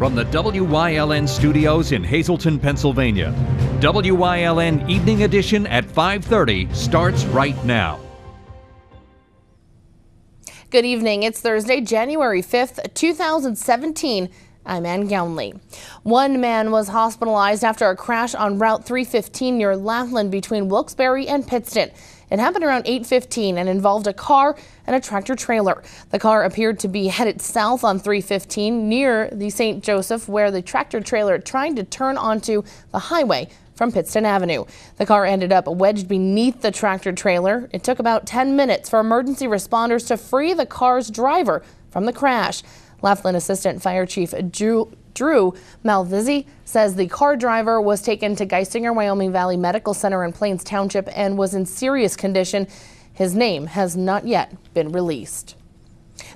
From the WYLN studios in Hazleton, Pennsylvania, WYLN Evening Edition at 5:30 starts right now. Good evening. It's Thursday, January 5th, 2017. I'm Ann Gownley. One man was hospitalized after a crash on Route 315 near Wyln between Wilkes-Barre and Pittston. It happened around 8:15 and involved a car and a tractor trailer. The car appeared to be headed south on 315 near the St. Joseph, where the tractor trailer tried to turn onto the highway from Pittston Avenue. The car ended up wedged beneath the tractor trailer. It took about 10 minutes for emergency responders to free the car's driver from the crash. Wyln Assistant Fire Chief Drew Malvizzi says the car driver was taken to Geisinger Wyoming Valley Medical Center in Plains Township and was in serious condition. His name has not yet been released.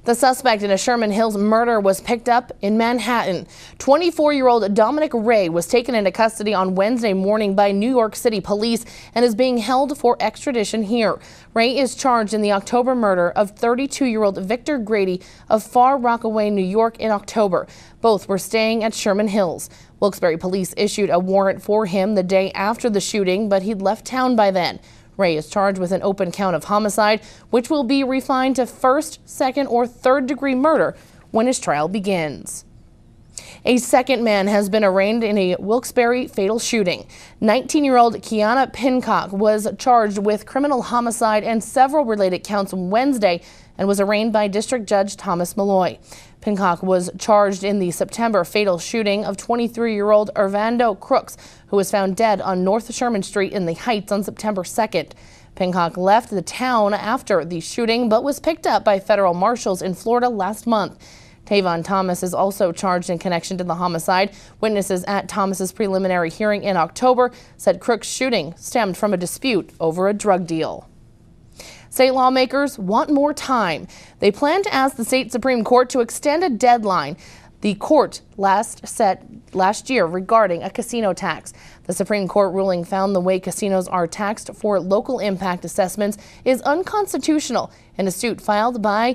The suspect in a Sherman Hills murder was picked up in Manhattan. 24-year-old Dominic Ray was taken into custody on Wednesday morning by New York City police and is being held for extradition here. Ray is charged in the October murder of 32-year-old Victor Grady of Far Rockaway, New York in October. Both were staying at Sherman Hills. Wilkes-Barre police issued a warrant for him the day after the shooting, but he'd left town by then. Ray is charged with an open count of homicide, which will be refined to first, second, or third-degree murder when his trial begins. A second man has been arraigned in a Wilkes-Barre fatal shooting. 19-year-old Kiana Pincock was charged with criminal homicide and several related counts on Wednesday and was arraigned by District Judge Thomas Malloy. Pincock was charged in the September fatal shooting of 23-year-old Irvando Crooks, who was found dead on North Sherman Street in the Heights on September 2nd. Pincock left the town after the shooting, but was picked up by federal marshals in Florida last month. Tavon Thomas is also charged in connection to the homicide. Witnesses at Thomas's preliminary hearing in October said Crooks' shooting stemmed from a dispute over a drug deal. State lawmakers want more time. They plan to ask the state Supreme Court to extend a deadline the court set last year regarding a casino tax. The Supreme Court ruling found the way casinos are taxed for local impact assessments is unconstitutional in a suit filed by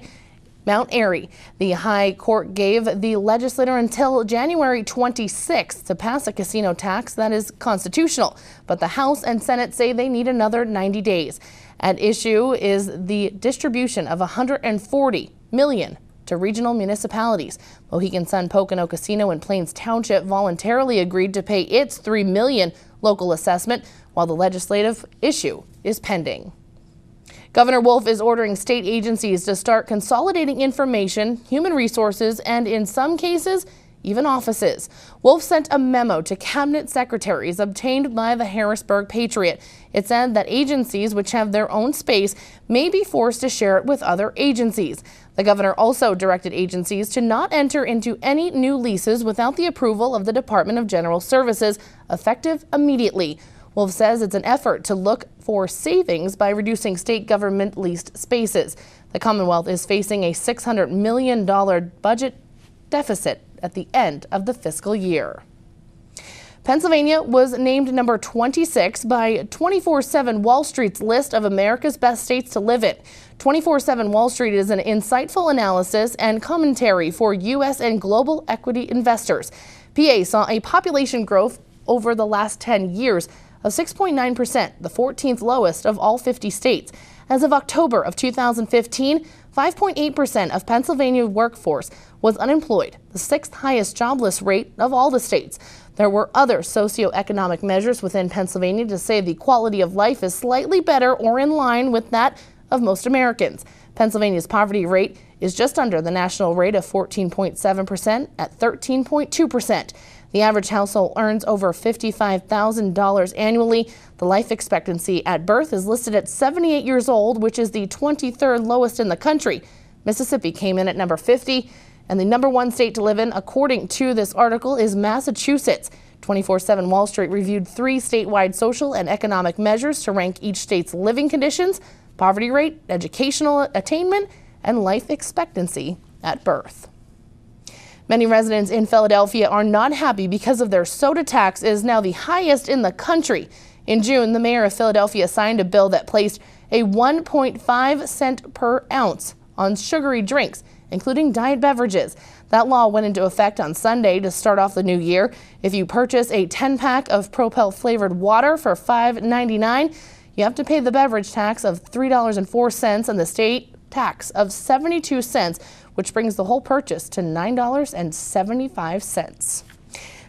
Mount Airy. The High Court gave the legislature until January 26th to pass a casino tax that is constitutional, but the House and Senate say they need another 90 days. At issue is the distribution of $140 million to regional municipalities. Mohegan Sun Pocono Casino in Plains Township voluntarily agreed to pay its $3 million local assessment while the legislative issue is pending. Governor Wolf is ordering state agencies to start consolidating information, human resources, and in some cases, even offices. Wolf sent a memo to cabinet secretaries obtained by the Harrisburg Patriot. It said that agencies which have their own space may be forced to share it with other agencies. The governor also directed agencies to not enter into any new leases without the approval of the Department of General Services, effective immediately. Wolf says it's an effort to look for savings by reducing state government leased spaces. The Commonwealth is facing a $600 million budget deficit at the end of the fiscal year. Pennsylvania was named number 26 by 24/7 Wall Street's list of America's best states to live in. 24/7 Wall Street is an insightful analysis and commentary for U.S. and global equity investors. PA saw a population growth over the last 10 years of 6.9%, the 14th lowest of all 50 states. As of October of 2015, 5.8% of Pennsylvania's workforce was unemployed, the sixth highest jobless rate of all the states. There were other socioeconomic measures within Pennsylvania to say the quality of life is slightly better or in line with that of most Americans. Pennsylvania's poverty rate is just under the national rate of 14.7% at 13.2%. The average household earns over $55,000 annually. The life expectancy at birth is listed at 78 years old, which is the 23rd lowest in the country. Mississippi came in at number 50, and the number one state to live in, according to this article, is Massachusetts. 24/7 Wall Street reviewed 3 statewide social and economic measures to rank each state's living conditions, poverty rate, educational attainment, and life expectancy at birth. Many residents in Philadelphia are not happy because of their soda tax is now the highest in the country. In June, the mayor of Philadelphia signed a bill that placed a 1.5 cent per ounce on sugary drinks, including diet beverages. That law went into effect on Sunday to start off the new year. If you purchase a 10-pack of Propel flavored water for $5.99, you have to pay the beverage tax of $3.04 and the state tax of 72 cents, which brings the whole purchase to $9.75.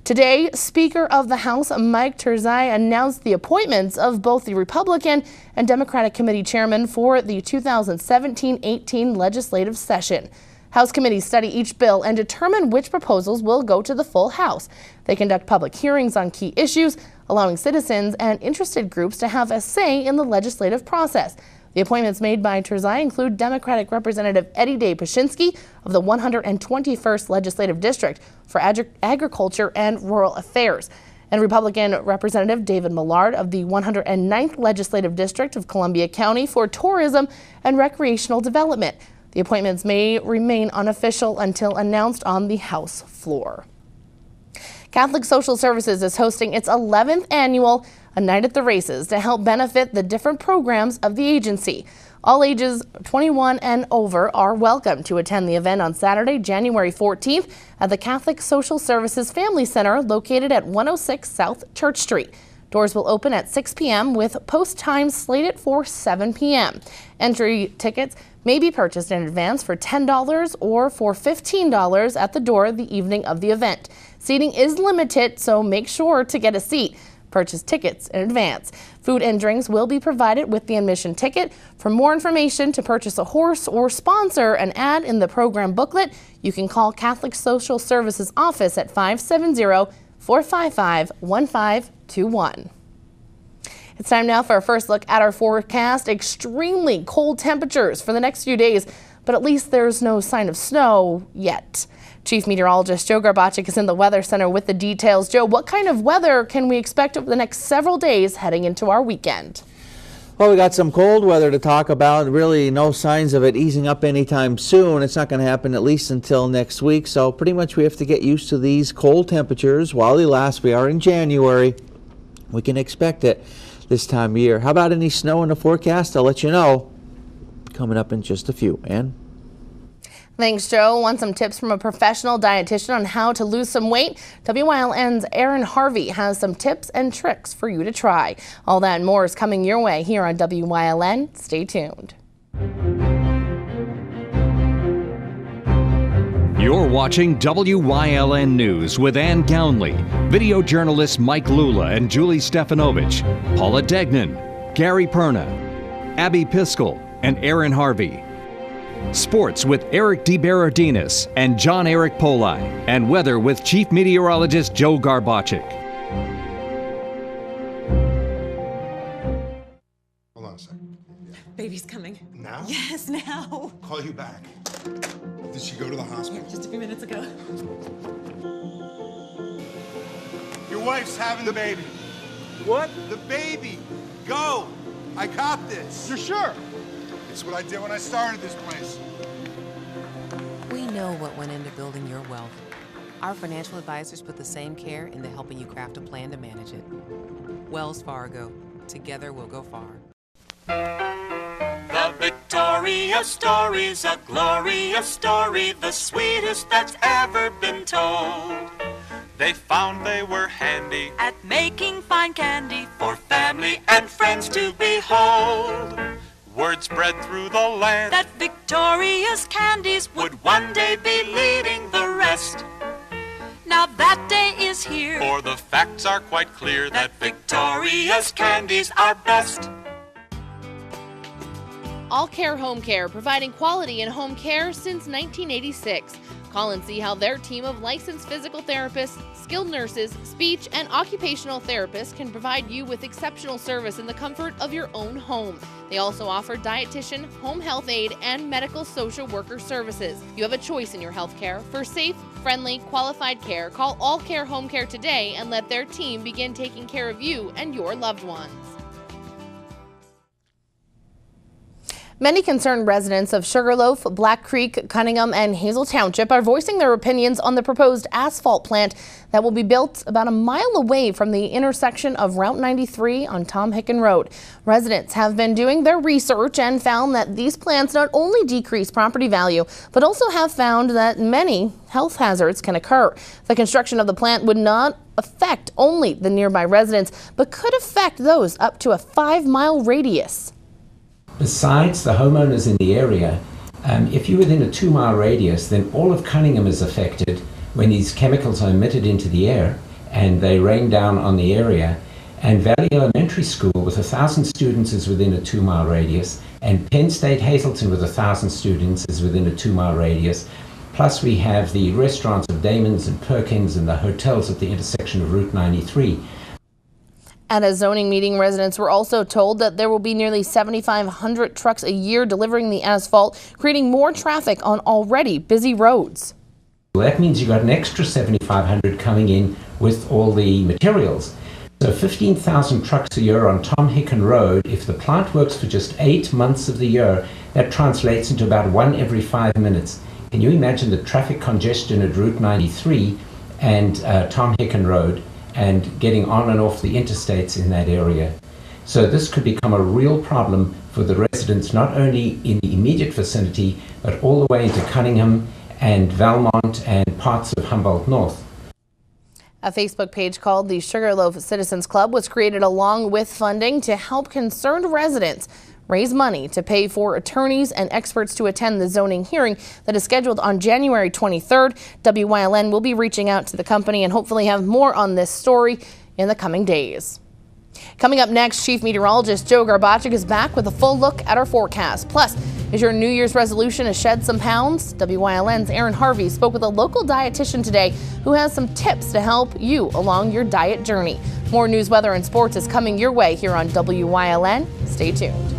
Today, Speaker of the House Mike Turzai announced the appointments of both the Republican and Democratic committee chairmen for the 2017-18 legislative session. House committees study each bill and determine which proposals will go to the full House. They conduct public hearings on key issues, allowing citizens and interested groups to have a say in the legislative process. The appointments made by Turzai include Democratic Representative Eddie Day Pashinsky of the 121st Legislative District for Agriculture and Rural Affairs, and Republican Representative David Millard of the 109th Legislative District of Columbia County for Tourism and Recreational Development. The appointments may remain unofficial until announced on the House floor. Catholic Social Services is hosting its 11th annual A Night at the Races to help benefit the different programs of the agency. All ages 21 and over are welcome to attend the event on Saturday, January 14th at the Catholic Social Services Family Center located at 106 South Church Street. Doors will open at 6 p.m. with post times slated for 7 p.m. Entry tickets may be purchased in advance for $10 or for $15 at the door the evening of the event. Seating is limited, so make sure to get a seat. Purchase tickets in advance. Food and drinks will be provided with the admission ticket. For more information, to purchase a horse or sponsor an ad in the program booklet, you can call Catholic Social Services office at 570-455-1521. It's time now for our first look at our forecast. Extremely cold temperatures for the next few days, but at least there's no sign of snow yet. Chief Meteorologist Joe Garbacik is in the Weather Center with the details. Joe, what kind of weather can we expect over the next several days heading into our weekend? Well, we got some cold weather to talk about. Really no signs of it easing up anytime soon. It's not going to happen at least until next week. So pretty much we have to get used to these cold temperatures while they last. We are in January. We can expect it this time of year. How about any snow in the forecast? I'll let you know coming up in just a few. Ann? Thanks, Joe. Want some tips from a professional dietitian on how to lose some weight? WYLN's Aaron Harvey has some tips and tricks for you to try. All that and more is coming your way here on WYLN. Stay tuned. You're watching WYLN News with Ann Gownley, video journalists Mike Lula and Julie Stefanovich, Paula Degnan, Gary Perna, Abby Piskel, and Aaron Harvey. Sports with Eric DeBerardinis and John Eric Poli, and weather with Chief Meteorologist Joe Garbacik. Hold on a second. Baby's coming. Now? Yes, now. Call you back. Did she go to the hospital? Just a few minutes ago. Your wife's having the baby. What? The baby. Go. I got this. You're sure? It's what I did when I started this place. We know what went into building your wealth. Our financial advisors put the same care into helping you craft a plan to manage it. Wells Fargo. Together we'll go far. The Victoria story's a glorious story, the sweetest that's ever been told. They found they were handy at making fine candy for family and friends to behold. Word spread through the land that Victoria's candies would one day be leading the rest. Now that day is here, for the facts are quite clear that Victoria's candies are best. All Care Home Care, providing quality in home care since 1986. Call and see how their team of licensed physical therapists, skilled nurses, speech, and occupational therapists can provide you with exceptional service in the comfort of your own home. They also offer dietitian, home health aide, and medical social worker services. You have a choice in your health care. For safe, friendly, qualified care, call All Care Home Care today and let their team begin taking care of you and your loved ones. Many concerned residents of Sugarloaf, Black Creek, Cunningham, and Hazel Township are voicing their opinions on the proposed asphalt plant that will be built about a mile away from the intersection of Route 93 on Tom Hicken Road. Residents have been doing their research and found that these plants not only decrease property value, but also have found that many health hazards can occur. The construction of the plant would not affect only the nearby residents, but could affect those up to a 5-mile radius. Besides the homeowners in the area, if you're within a 2-mile radius, then all of Cunningham is affected when these chemicals are emitted into the air and they rain down on the area. And Valley Elementary School with 1,000 students is within a 2-mile radius, and Penn State Hazleton with 1,000 students is within a 2-mile radius. Plus we have the restaurants of Damon's and Perkins and the hotels at the intersection of Route 93. At a zoning meeting, residents were also told that there will be nearly 7,500 trucks a year delivering the asphalt, creating more traffic on already busy roads. That means you've got an extra 7,500 coming in with all the materials. So 15,000 trucks a year on Tom Hicken Road. If the plant works for just 8 months of the year, that translates into about 1 every 5 minutes. Can you imagine the traffic congestion at Route 93 and Tom Hicken Road, and getting on and off the interstates in that area? So this could become a real problem for the residents, not only in the immediate vicinity, but all the way into Cunningham and Valmont and parts of Humboldt North. A Facebook page called the Sugarloaf Citizens Club was created along with funding to help concerned residents raise money to pay for attorneys and experts to attend the zoning hearing that is scheduled on January 23rd. Wyln will be reaching out to the company and hopefully have more on this story in the coming days. Coming up next, Chief Meteorologist Joe Garbacik is back with a full look at our forecast. Plus, is your New Year's resolution to shed some pounds? Wyln's Aaron Harvey spoke with a local dietitian today who has some tips to help you along your diet journey. More news, weather, and sports is coming your way here on Wyln. Stay tuned.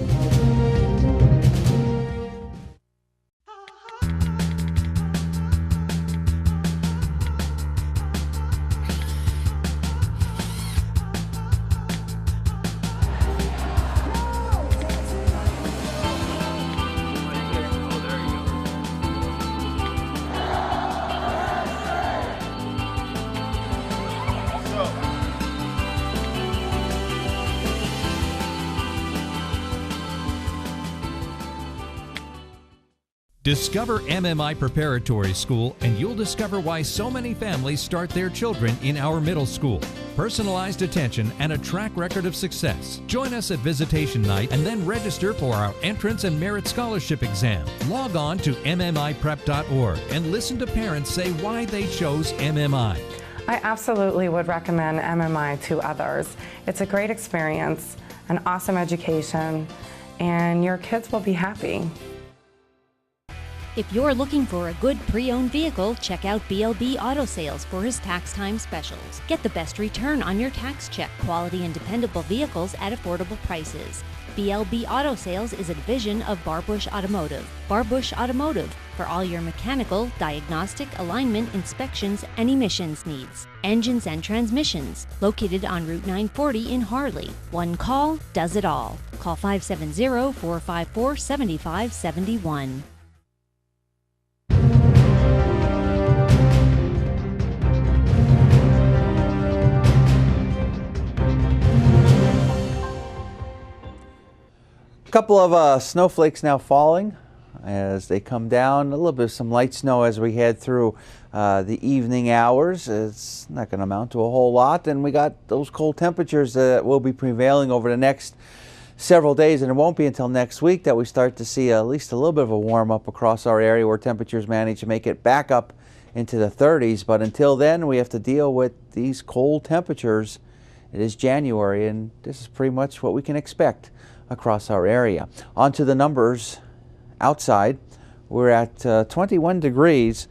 Discover MMI Preparatory School and you'll discover why so many families start their children in our middle school. Personalized attention and a track record of success. Join us at visitation night and then register for our entrance and merit scholarship exam. Log on to MMIprep.org and listen to parents say why they chose MMI. I absolutely would recommend MMI to others. It's a great experience, an awesome education, and your kids will be happy. If you're looking for a good pre-owned vehicle, check out BLB Auto Sales for his tax time specials. Get the best return on your tax check, quality and dependable vehicles at affordable prices. BLB Auto Sales is a division of Barbush Automotive. Barbush Automotive for all your mechanical, diagnostic, alignment, inspections, and emissions needs. Engines and transmissions, located on Route 940 in Harley. One call does it all. Call 570-454-7571. A couple of snowflakes now falling as they come down. A little bit of some light snow as we head through the evening hours. It's not going to amount to a whole lot. And we got those cold temperatures that will be prevailing over the next several days. And it won't be until next week that we start to see at least a little bit of a warm up across our area where temperatures manage to make it back up into the 30s. But until then, we have to deal with these cold temperatures. It is January, and this is pretty much what we can expect across our area. On to the numbers outside. We're at 21 degrees.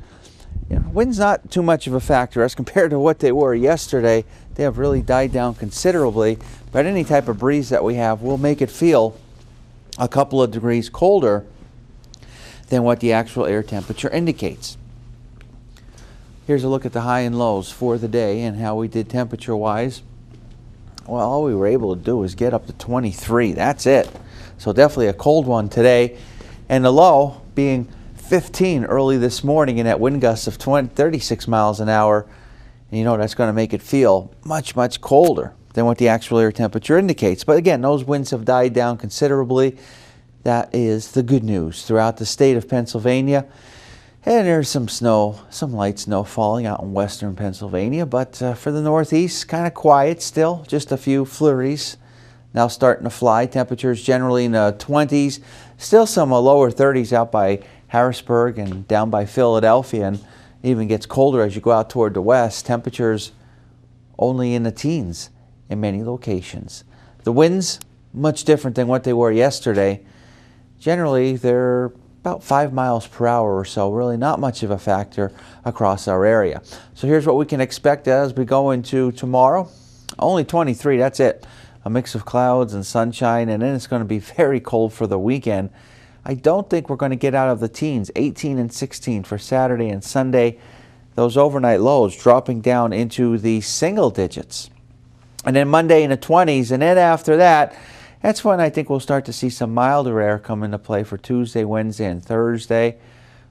Wind's not too much of a factor as compared to what they were yesterday. They have really died down considerably, but any type of breeze that we have will make it feel a couple of degrees colder than what the actual air temperature indicates. Here's a look at the high and lows for the day and how we did temperature wise. Well, all we were able to do was get up to 23. That's it. So definitely a cold one today. And the low being 15 early this morning, and at wind gusts of 36 miles an hour. And you know that's going to make it feel much, much colder than what the actual air temperature indicates. But again, those winds have died down considerably. That is the good news throughout the state of Pennsylvania. And there's some snow, some light snow falling out in western Pennsylvania. But for the northeast, kind of quiet still. Just a few flurries now starting to fly. Temperatures generally in the 20s. Still some lower 30s out by Harrisburg and down by Philadelphia. And even gets colder as you go out toward the west. Temperatures only in the teens in many locations. The winds, much different than what they were yesterday. Generally, they're about 5 miles per hour or so, really not much of a factor across our area. So here's what we can expect as we go into tomorrow. Only 23, that's it. A mix of clouds and sunshine, and then it's going to be very cold for the weekend. I don't think we're going to get out of the teens, 18 and 16 for Saturday and Sunday. Those overnight lows dropping down into the single digits. And then Monday in the 20s, and then after that, that's when I think we'll start to see some milder air come into play for Tuesday, Wednesday, and Thursday.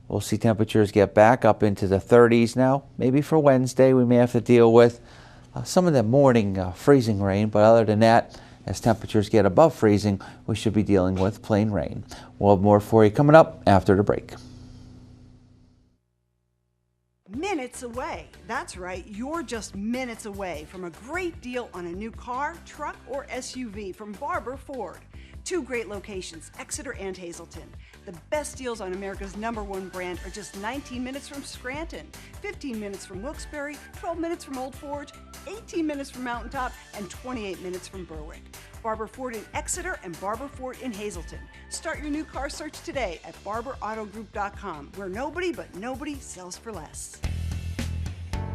We'll see temperatures get back up into the 30s now. Maybe for Wednesday we may have to deal with some of the morning freezing rain, but other than that, as temperatures get above freezing, we should be dealing with plain rain. We'll have more for you coming up after the break. Minutes away. That's right, you're just minutes away from a great deal on a new car, truck, or SUV from Barber Ford. 2 great locations, Exeter and Hazleton. The best deals on America's #1 brand are just 19 minutes from Scranton, 15 minutes from Wilkes-Barre, 12 minutes from Old Forge, 18 minutes from Mountaintop, and 28 minutes from Berwick. Barber Ford in Exeter and Barber Ford in Hazleton. Start your new car search today at barberautogroup.com, where nobody but nobody sells for less.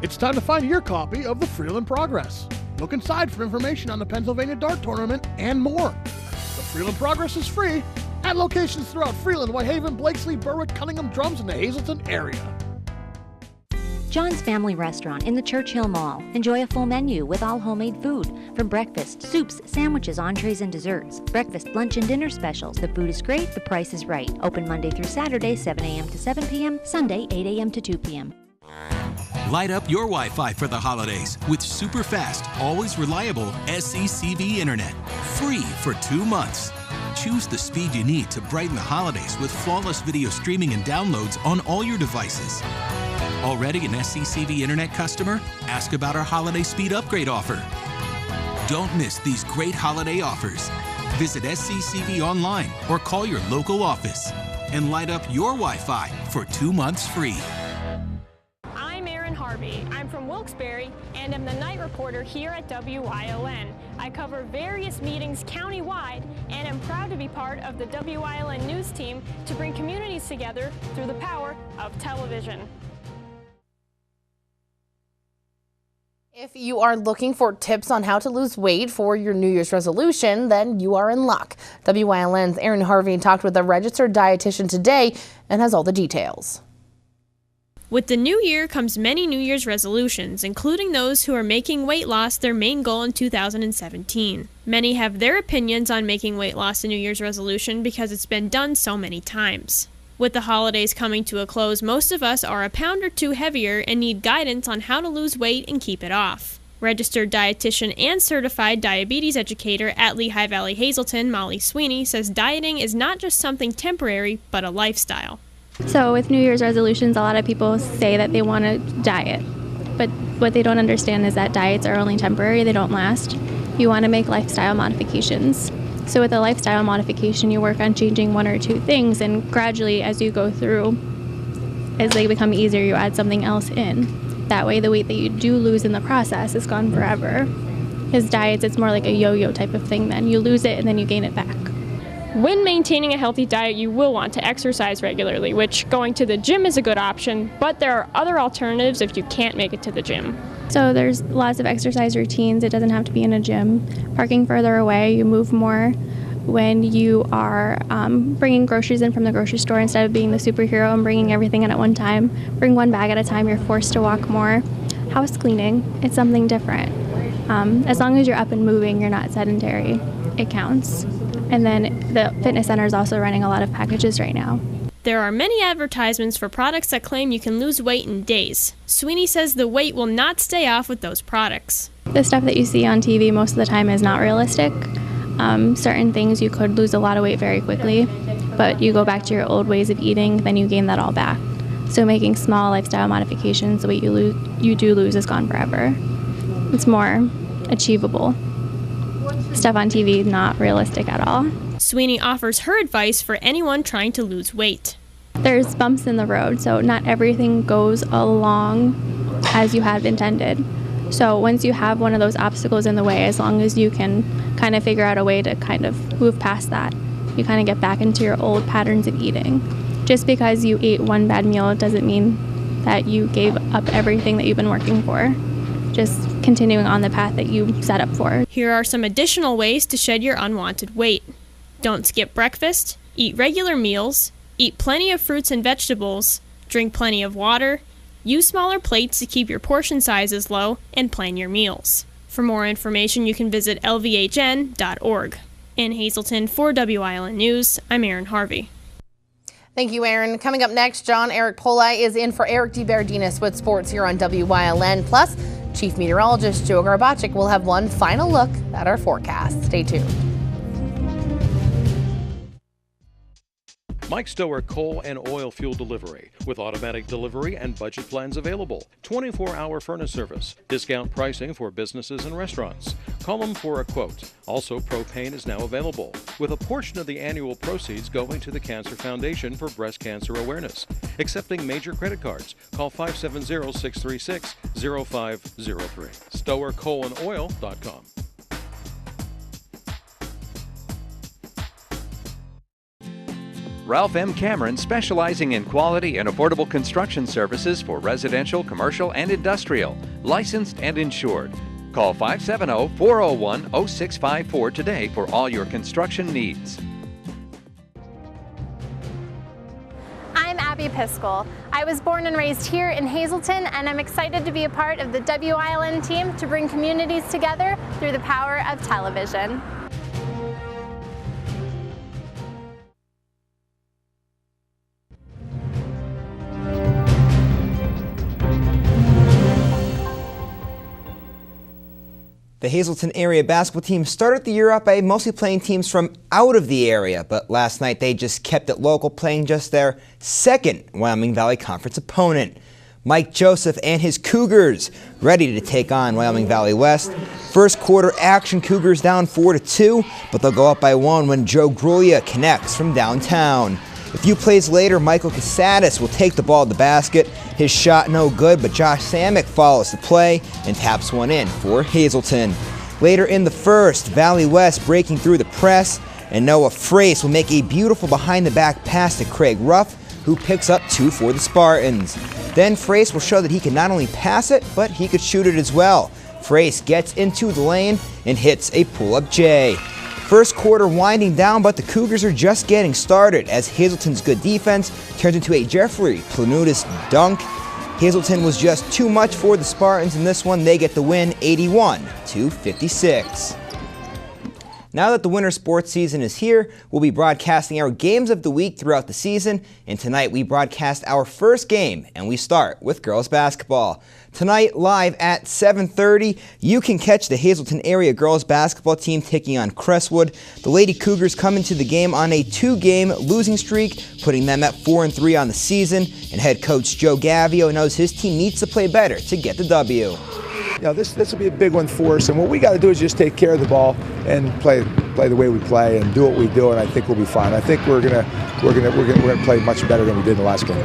It's time to find your copy of the Freeland Progress. Look inside for information on the Pennsylvania Dart Tournament and more. The Freeland Progress is free at locations throughout Freeland, Whitehaven, Blakesley, Berwick, Cunningham, Drums, and the Hazleton area. John's Family Restaurant in the Churchill Mall. Enjoy a full menu with all homemade food. From breakfast, soups, sandwiches, entrees, and desserts. Breakfast, lunch, and dinner specials. The food is great, the price is right. Open Monday through Saturday, 7 a.m. to 7 p.m., Sunday, 8 a.m. to 2 p.m. Light up your Wi-Fi for the holidays with super fast, always reliable SECV Internet. Free for 2 months. Choose the speed you need to brighten the holidays with flawless video streaming and downloads on all your devices. Already an SCCV Internet customer? Ask about our holiday speed upgrade offer. Don't miss these great holiday offers. Visit SCCV online or call your local office and light up your Wi-Fi for 2 months free. I'm from Wilkes-Barre and am the night reporter here at WYLN. I cover various meetings countywide and am proud to be part of the WYLN news team to bring communities together through the power of television. If you are looking for tips on how to lose weight for your New Year's resolution, then you are in luck. WYLN's Erin Harvey talked with a registered dietitian today and has all the details. With the new year comes many New Year's resolutions, including those who are making weight loss their main goal in 2017. Many have their opinions on making weight loss a New Year's resolution because it's been done so many times. With the holidays coming to a close, most of us are a pound or two heavier and need guidance on how to lose weight and keep it off. Registered dietitian and certified diabetes educator at Lehigh Valley Hazleton, Molly Sweeney, says dieting is not just something temporary, but a lifestyle. So with New Year's resolutions, a lot of people say that they want to diet, but what they don't understand is that diets are only temporary, they don't last. You want to make lifestyle modifications. So with a lifestyle modification, you work on changing 1 or 2 things, and gradually as you go through, as they become easier, you add something else in. That way the weight that you do lose in the process is gone forever. Because diets, it's more like a yo-yo type of thing then. You lose it and then you gain it back. When maintaining a healthy diet, you will want to exercise regularly, which going to the gym is a good option, but there are other alternatives if you can't make it to the gym. So there's lots of exercise routines. It doesn't have to be in a gym. Parking further away, you move more. When you are bringing groceries in from the grocery store, instead of being the superhero and bringing everything in at one time, bring 1 bag at a time, you're forced to walk more. House cleaning, it's something different. As long as you're up and moving, you're not sedentary, it counts. And then the fitness center is also running a lot of packages right now. There are many advertisements for products that claim you can lose weight in days. Sweeney says the weight will not stay off with those products. The stuff that you see on TV most of the time is not realistic. Certain things you could lose a lot of weight very quickly, but you go back to your old ways of eating, then you gain that all back. So making small lifestyle modifications, the weight you do lose is gone forever. It's more achievable. Stuff on TV, not realistic at all. Sweeney offers her advice for anyone trying to lose weight. There's bumps in the road, so not everything goes along as you had intended. So once you have one of those obstacles in the way, as long as you can kind of figure out a way to kind of move past that, you kind of get back into your old patterns of eating. Just because you ate one bad meal doesn't mean that you gave up everything that you've been working for. Just continuing on the path that you set up for. Here are some additional ways to shed your unwanted weight. Don't skip breakfast, eat regular meals, eat plenty of fruits and vegetables, drink plenty of water, use smaller plates to keep your portion sizes low, and plan your meals. For more information, you can visit lvhn.org. In Hazleton, for WILN News, I'm Erin Harvey. Thank you, Aaron. Coming up next, John Eric Polai is in for Eric DeVerdinis with sports here on WYLN. Plus, Chief Meteorologist Joe Garbacik will have one final look at our forecast. Stay tuned. Mike Stower Coal and Oil Fuel Delivery with automatic delivery and budget plans available. 24-hour furnace service. Discount pricing for businesses and restaurants. Call them for a quote. Also, propane is now available, with a portion of the annual proceeds going to the Cancer Foundation for breast cancer awareness. Accepting major credit cards. Call 570-636-0503. StowerCoalAndOil.com. Ralph M. Cameron, specializing in quality and affordable construction services for residential, commercial, and industrial. Licensed and insured. Call 570-401-0654 today for all your construction needs. I'm Abby Piskel. I was born and raised here in Hazleton, and I'm excited to be a part of the WILN team to bring communities together through the power of television. The Hazleton area basketball team started the year out by mostly playing teams from out of the area, but last night they just kept it local, playing just their second Wyoming Valley Conference opponent. Mike Joseph and his Cougars ready to take on Wyoming Valley West. First quarter action, Cougars down 4-2, but they'll go up by 1 when Joe Grulia connects from downtown. A few plays later, Michael Casadas will take the ball at the basket. His shot no good, but Josh Samick follows the play and taps one in for Hazleton. Later in the first, Valley West breaking through the press, and Noah Frace will make a beautiful behind-the-back pass to Craig Ruff, who picks up 2 for the Spartans. Then Frace will show that he can not only pass it, but he could shoot it as well. Frace gets into the lane and hits a pull-up J. First quarter winding down, but the Cougars are just getting started as Hazleton's good defense turns into a Jeffrey Planutis dunk. Hazleton was just too much for the Spartans in this one. They get the win 81-56. Now that the winter sports season is here, we'll be broadcasting our games of the week throughout the season, and tonight we broadcast our first game, and we start with girls basketball. Tonight, live at 7:30, you can catch the Hazleton area girls basketball team taking on Crestwood. The Lady Cougars come into the game on a 2-game losing streak, putting them at 4-3 on the season, and head coach Joe Gavio knows his team needs to play better to get the W. You know, this will be a big one for us, and what we got to do is just take care of the ball and play the way we play and do what we do, and I think we'll be fine. I think we're gonna play much better than we did in the last game.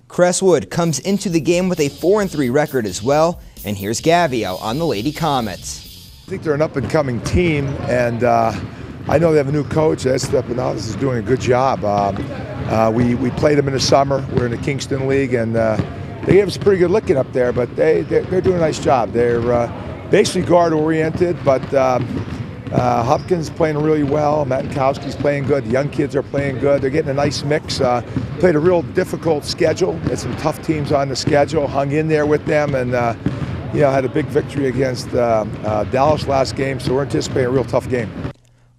Crestwood comes into the game with a 4-3 record as well, and here's Gavio on the Lady Comets. I think they're an up-and-coming team, and I know they have a new coach. Estepanalis is doing a good job. We played them in the summer. We're in the Kingston League, and they gave us a pretty good licking up there, but they're doing a nice job. They're basically guard-oriented, but Hopkins playing really well. Matankowski's playing good. The young kids are playing good. They're getting a nice mix. Played a real difficult schedule. Had some tough teams on the schedule. Hung in there with them, and had a big victory against Dallas last game. So we're anticipating a real tough game.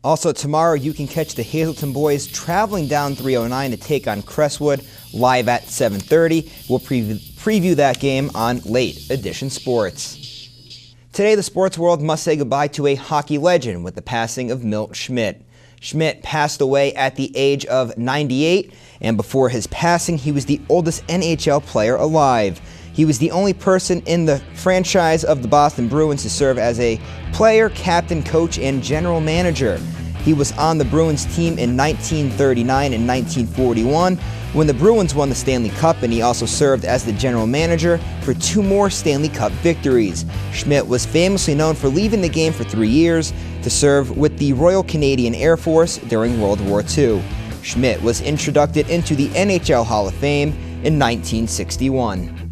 Also tomorrow, you can catch the Hazleton boys traveling down 309 to take on Crestwood live at 7:30. We'll preview that game on Late Edition Sports. Today, the sports world must say goodbye to a hockey legend with the passing of Milt Schmidt. Schmidt passed away at the age of 98, and before his passing, he was the oldest NHL player alive. He was the only person in the franchise of the Boston Bruins to serve as a player, captain, coach, and general manager. He was on the Bruins team in 1939 and 1941 when the Bruins won the Stanley Cup, and he also served as the general manager for 2 more Stanley Cup victories. Schmidt was famously known for leaving the game for 3 years to serve with the Royal Canadian Air Force during World War II. Schmidt was introduced into the NHL Hall of Fame in 1961.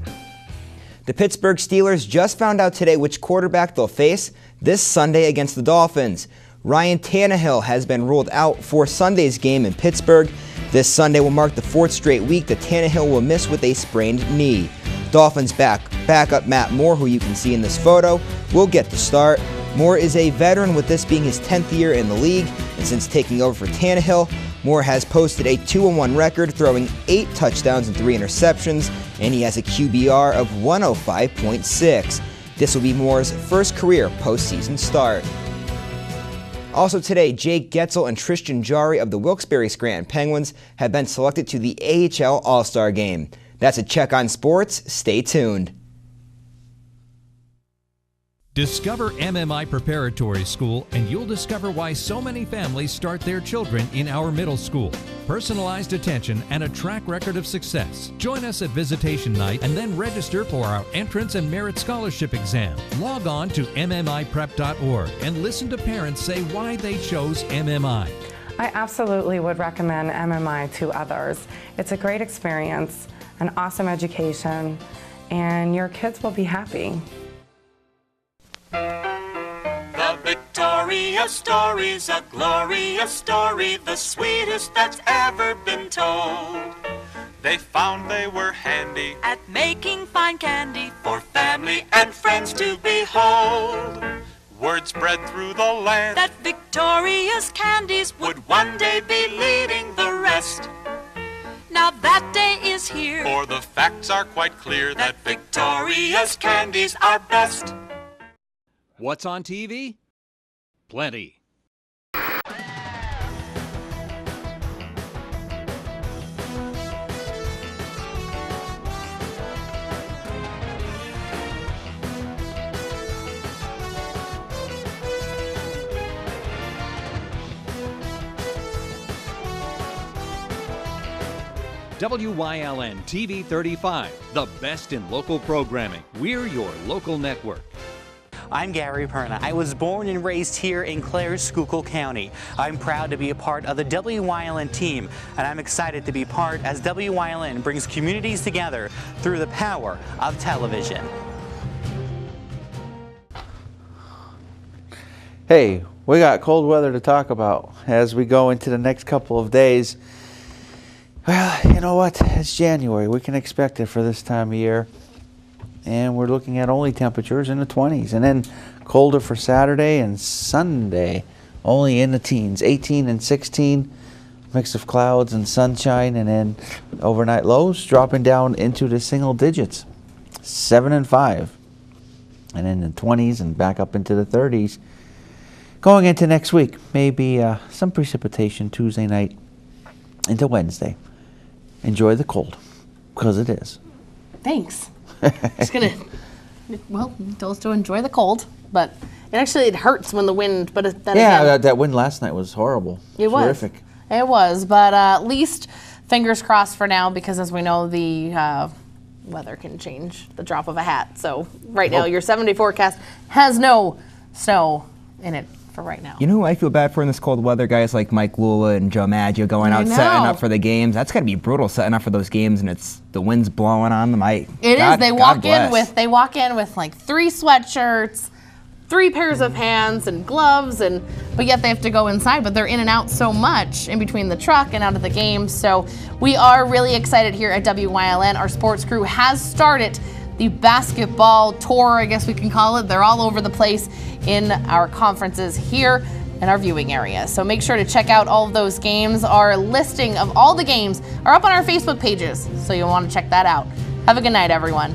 The Pittsburgh Steelers just found out today which quarterback they'll face this Sunday against the Dolphins. Ryan Tannehill has been ruled out for Sunday's game in Pittsburgh. This Sunday will mark the 4th straight week that Tannehill will miss with a sprained knee. Dolphins backup Matt Moore, who you can see in this photo, will get the start. Moore is a veteran, with this being his 10th year in the league, and since taking over for Tannehill, Moore has posted a 2-1 record, throwing 8 touchdowns and 3 interceptions, and he has a QBR of 105.6. This will be Moore's first career postseason start. Also today, Jake Getzel and Tristan Jarry of the Wilkes-Barre Scranton Penguins have been selected to the AHL All-Star Game. That's a check on sports. Stay tuned. Discover MMI Preparatory School, and you'll discover why so many families start their children in our middle school. Personalized attention and a track record of success. Join us at visitation night and then register for our entrance and merit scholarship exam. Log on to MMIprep.org and listen to parents say why they chose MMI. I absolutely would recommend MMI to others. It's a great experience, an awesome education, and your kids will be happy. The Victoria story's a glorious story, the sweetest that's ever been told. They found they were handy at making fine candy for family and friends to behold. Word spread through the land that Victoria's candies would one day be leading the rest. Now that day is here, for the facts are quite clear that Victoria's candies are best. What's on TV? Plenty. WYLN TV 35, the best in local programming. We're your local network. I'm Gary Perna. I was born and raised here in Clare, Schuylkill County. I'm proud to be a part of the WYLN team, and I'm excited to be part as WYLN brings communities together through the power of television. Hey, we got cold weather to talk about as we go into the next couple of days. Well, you know what? It's January. We can expect it for this time of year. And we're looking at only temperatures in the 20s. And then colder for Saturday and Sunday, only in the teens. 18 and 16, mix of clouds and sunshine. And then overnight lows dropping down into the single digits, 7 and 5. And in the 20s and back up into the 30s. Going into next week, maybe some precipitation Tuesday night into Wednesday. Enjoy the cold, because it is. Thanks. Just gonna, well, told us to enjoy the cold, but it hurts when the wind. But then again, that wind last night was horrible. It was horrific. It was, but at least fingers crossed for now, because as we know, the weather can change the drop of a hat. So right now, your 7-day forecast has no snow in it for right now. You know who I feel bad for in this cold weather? Guys like Mike Lula and Joe Maggio going out setting up for the games. That's got to be brutal setting up for those games, and the wind's blowing on them. They walk in with like 3 sweatshirts, 3 pairs of hands and gloves, but yet they have to go inside. But they're in and out so much in between the truck and out of the games. So we are really excited here at WYLN. Our sports crew has started the basketball tour, I guess we can call it. They're all over the place in our conferences here. in our viewing area. So make sure to check out all of those games. Our listing of all the games are up on our Facebook pages, so you'll want to check that out. Have a good night, everyone.